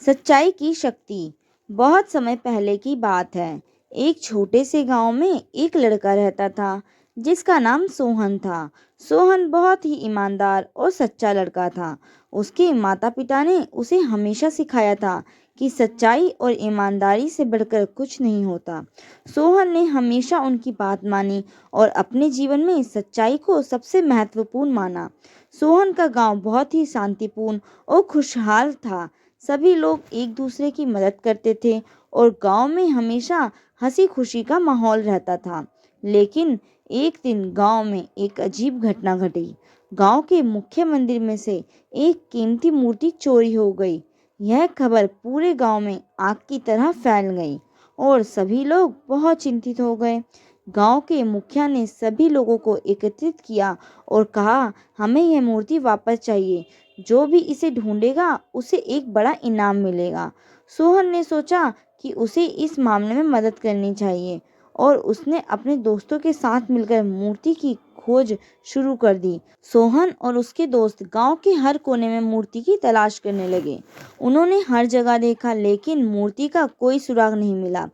सच्चाई की शक्ति। बहुत समय पहले की बात है। एक छोटे से गांव में एक लड़का रहता था जिसका नाम सोहन था। सोहन बहुत ही ईमानदार और सच्चा लड़का था। उसके माता पिता ने उसे हमेशा सिखाया था कि सच्चाई और ईमानदारी से बढ़कर कुछ नहीं होता। सोहन ने हमेशा उनकी बात मानी और अपने जीवन में सच्चाई को सबसे महत्वपूर्ण माना। सोहन का गांव बहुत ही शांतिपूर्ण और खुशहाल था। सभी लोग एक दूसरे की मदद करते थे और गांव में हमेशा हंसी खुशी का माहौल रहता था। लेकिन एक दिन गांव में एक अजीब घटना घटी। गांव के मुख्य मंदिर में से एक कीमती मूर्ति चोरी हो गई। यह खबर पूरे गांव में आग की तरह फैल गई और सभी लोग बहुत चिंतित हो गए। गांव के मुखिया ने सभी लोगों को एकत्रित किया और कहा, हमें यह मूर्ति वापस चाहिए। जो भी इसे ढूंढेगा उसे एक बड़ा इनाम मिलेगा। सोहन ने सोचा कि उसे इस मामले में मदद करनी चाहिए और उसने अपने दोस्तों के साथ मिलकर मूर्ति की खोज शुरू कर दी। सोहन और उसके दोस्त गांव के हर कोने में मूर्ति की तलाश करने लगे। उन्होंने हर जगह देखा लेकिन मूर्ति का कोई सुराग नहीं मिला।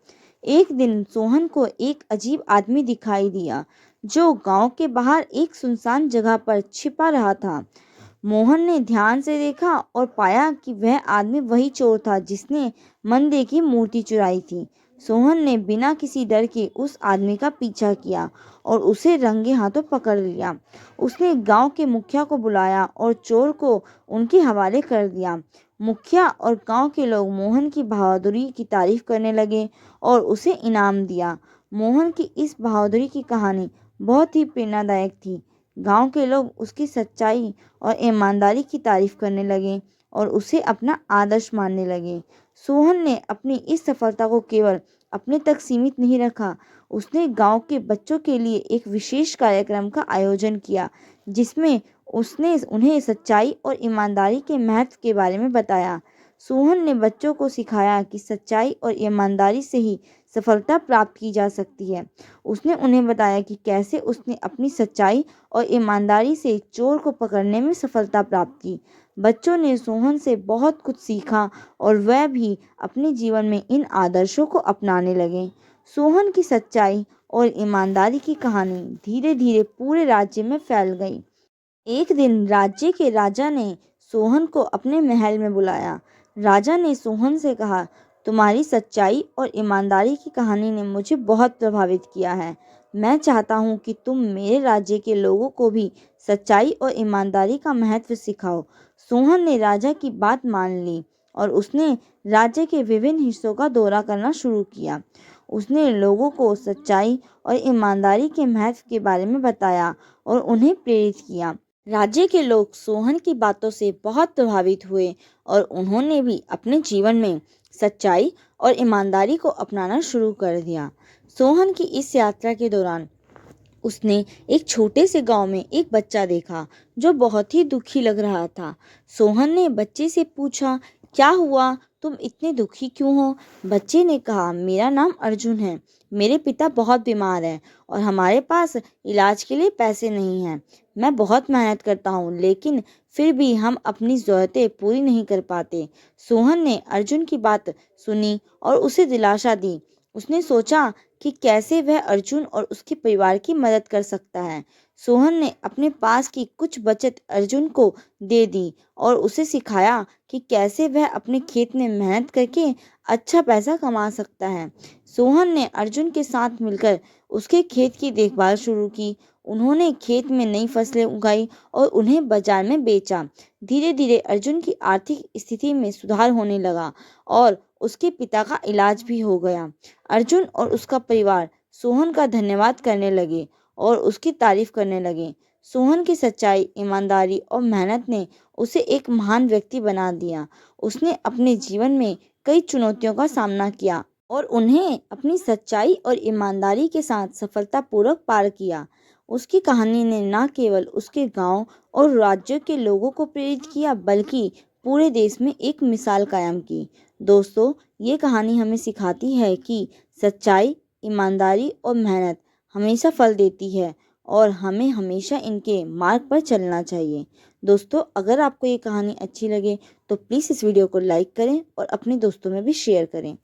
एक दिन सोहन को एक अजीब आदमी दिखाई दिया जो गांव के बाहर एक सुनसान जगह पर छिपा रहा था। मोहन ने ध्यान से देखा और पाया कि वह आदमी वही चोर था जिसने मंदिर की मूर्ति चुराई थी। सोहन ने बिना किसी डर के उस आदमी का पीछा किया और उसे रंगे हाथों पकड़ लिया। उसने गांव के मुखिया को बुलाया और चोर को उनके हवाले कर दिया। मुखिया और गांव के लोग मोहन की बहादुरी की तारीफ करने लगे और उसे इनाम दिया। मोहन की इस बहादुरी की कहानी बहुत ही प्रेरणादायक थी। गांव के लोग उसकी सच्चाई और ईमानदारी की तारीफ करने लगे और उसे अपना आदर्श मानने लगे। सोहन ने अपनी इस सफलता को केवल अपने तक सीमित नहीं रखा। उसने गांव के बच्चों के लिए एक विशेष कार्यक्रम का आयोजन किया जिसमें उसने उन्हें सच्चाई और ईमानदारी के महत्व के बारे में बताया। सोहन ने बच्चों को सिखाया कि सच्चाई और ईमानदारी से ही सफलता प्राप्त की जा सकती है। उसने उन्हें बताया कि कैसे उसने अपनी सच्चाई और ईमानदारी से चोर को पकड़ने में सफलता प्राप्त की। बच्चों ने सोहन से बहुत कुछ सीखा और वह भी अपने जीवन में इन आदर्शों को अपनाने लगे। सोहन की सच्चाई और ईमानदारी की कहानी धीरे धीरे पूरे राज्य में फैल गई। एक दिन राज्य के राजा ने सोहन को अपने महल में बुलाया। राजा ने सोहन से कहा, तुम्हारी सच्चाई और ईमानदारी की कहानी ने मुझे बहुत प्रभावित किया है। मैं चाहता हूँ कि तुम मेरे राज्य के लोगों को भी सच्चाई और ईमानदारी का महत्व सिखाओ। सोहन ने राजा की बात मान ली और उसने राज्य के विभिन्न हिस्सों का दौरा करना शुरू किया। उसने लोगों को सच्चाई और ईमानदारी के महत्व के बारे में बताया और उन्हें प्रेरित किया। राज्य के लोग सोहन की बातों से बहुत प्रभावित हुए और उन्होंने भी अपने जीवन में सच्चाई और ईमानदारी को अपनाना शुरू कर दिया। सोहन की इस यात्रा के दौरान उसने एक छोटे से गांव में एक बच्चा देखा जो बहुत ही दुखी लग रहा था। सोहन ने बच्चे से पूछा, क्या हुआ, तुम इतने दुखी क्यों हो? बच्चे ने कहा, मेरा नाम अर्जुन है। मेरे पिता बहुत बीमार हैं और हमारे पास इलाज के लिए पैसे नहीं हैं। मैं बहुत मेहनत करता हूँ लेकिन फिर भी हम अपनी ज़रूरतें पूरी नहीं कर पाते। सोहन ने अर्जुन की बात सुनी और उसे दिलासा दी। उसने सोचा कि कैसे वह अर्जुन और उसके परिवार की मदद कर सकता है। सोहन ने अपने पास की कुछ बचत अर्जुन को दे दी और उसे सिखाया कि कैसे वह अपने खेत में मेहनत करके अच्छा पैसा कमा सकता है। सोहन ने अर्जुन के साथ मिलकर उसके खेत की देखभाल शुरू की। उन्होंने खेत में नई फसलें उगाई और उन्हें बाजार में बेचा। धीरे धीरे अर्जुन की आर्थिक स्थिति में सुधार होने लगा और उसके पिता का इलाज भी हो गया। अर्जुन और उसका परिवार सोहन का धन्यवाद करने लगे और उसकी तारीफ करने लगे। सोहन की सच्चाई, ईमानदारी और मेहनत ने उसे एक महान व्यक्ति बना दिया। उसने अपने जीवन में कई चुनौतियों का सामना किया और उन्हें अपनी सच्चाई और ईमानदारी के साथ सफलतापूर्वक पार किया। उसकी कहानी ने न केवल उसके गांव और राज्य के लोगों को प्रेरित किया बल्कि पूरे देश में एक मिसाल कायम की। दोस्तों, ये कहानी हमें सिखाती है कि सच्चाई, ईमानदारी और मेहनत हमेशा फल देती है और हमें हमेशा इनके मार्ग पर चलना चाहिए। दोस्तों, अगर आपको ये कहानी अच्छी लगे तो प्लीज़ इस वीडियो को लाइक करें और अपने दोस्तों में भी शेयर करें।